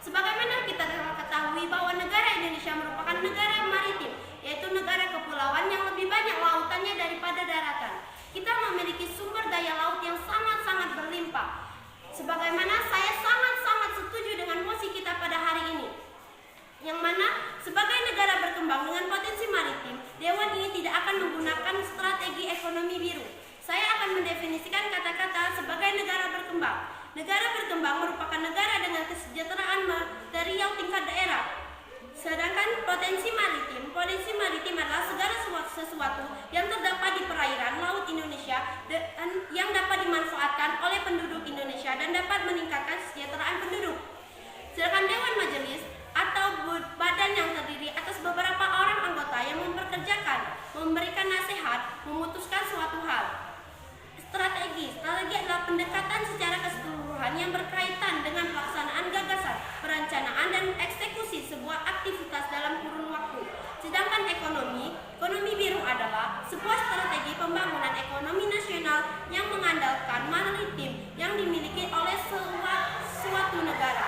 Sebagaimana kita ketahui bahwa negara Indonesia merupakan negara maritim, yaitu negara kepulauan yang lebih banyak lautannya daripada daratan. Kita memiliki sumber daya laut yang sangat-sangat berlimpah. Sebagaimana saya sangat-sangat setuju dengan mosi kita pada hari ini, yang mana sebagai negara berkembang dengan potensi maritim, Dewan ini tidak akan menggunakan strategi ekonomi biru. Saya akan mendefinisikan kata-kata sebagai negara berkembang. Negara berkembang merupakan negara dengan kesejahteraan material tingkat daerah. Sedangkan potensi maritim adalah segala sesuatu yang terdapat di perairan laut Indonesia dan yang dapat dimanfaatkan oleh penduduk Indonesia dan dapat meningkatkan kesejahteraan penduduk. Sedangkan Dewan Majelis atau badan yang terdiri atas beberapa orang anggota yang memperkerjakan, memberikan nasihat, memutuskan suatu hal. Strategi adalah pendekatan secara keseluruhan yang berkaitan dengan pelaksanaan gagasan, perencanaan dan eksekusi sebuah aktivitas dalam kurun waktu. Sedangkan ekonomi biru adalah sebuah strategi pembangunan ekonomi nasional yang mengandalkan maritim yang dimiliki oleh suatu negara.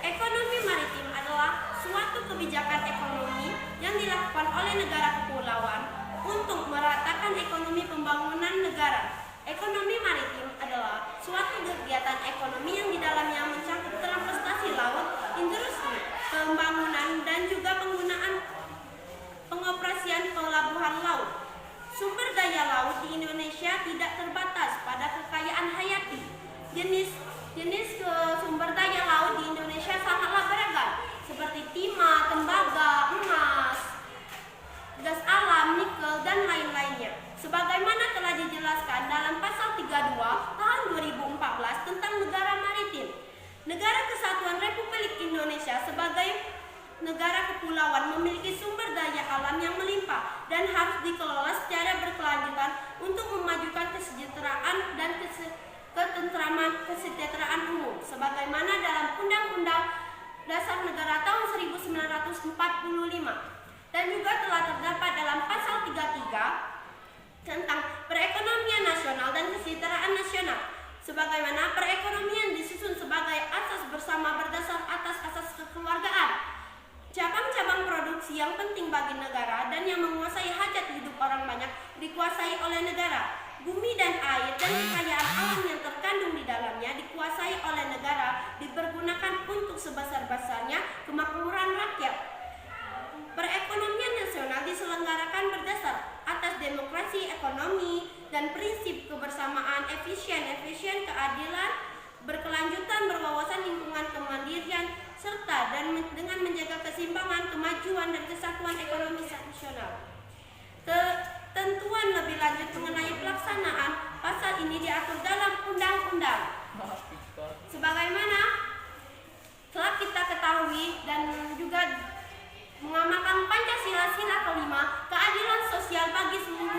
Ekonomi maritim adalah suatu kebijakan ekonomi yang dilakukan oleh negara kepulauan untuk meratakan ekonomi pembangunan negara. Ekonomi maritim adalah suatu kegiatan ekonomi yang di dalamnya mencakup transportasi laut, industri, pembangunan, dan juga penggunaan pengoperasian pelabuhan laut. Sumber daya laut di Indonesia tidak terbatas pada kekayaan hayati. Jenis sumber daya laut di Indonesia sangatlah beragam, seperti timah, tembaga, emas, gas alam, nikel, dan lain-lainnya. Sebagaimana telah dijelaskan dalam pasal 32 tahun 2014 tentang negara maritim. Negara Kesatuan Republik Indonesia sebagai negara kepulauan memiliki sumber daya alam yang melimpah dan harus dikelola secara berkelanjutan untuk memajukan kesejahteraan dan kesejahteraan umum sebagaimana dalam Undang-Undang Dasar Negara tahun 1945 dan juga telah terdapat dalam pasal 33 tentang perekonomian nasional dan kesejahteraan nasional. Sebagaimana perekonomian disusun sebagai asas bersama berdasar atas asas kekeluargaan. Cabang-cabang produksi yang penting bagi negara dan yang menguasai hajat hidup orang banyak dikuasai oleh negara. Bumi dan air dan kekayaan alam yang terkandung di dalamnya dikuasai oleh negara, dipergunakan untuk sebesar-besarnya kemakmuran rakyat. Perekonomian nasional diselenggarakan berdasar atas demokrasi ekonomi dan prinsip kebersamaan, efisien, keadilan, berkelanjutan, berwawasan lingkungan, kemandirian, serta dan dengan menjaga keseimbangan, kemajuan, dan kesatuan ekonomi nasional. Ketentuan lebih lanjut mengenai pelaksanaan pasal ini diatur dalam undang-undang. Sebagaimana telah kita ketahui dan juga mengamalkan Pancasila sila kelima, keadilan sosial bagi seluruh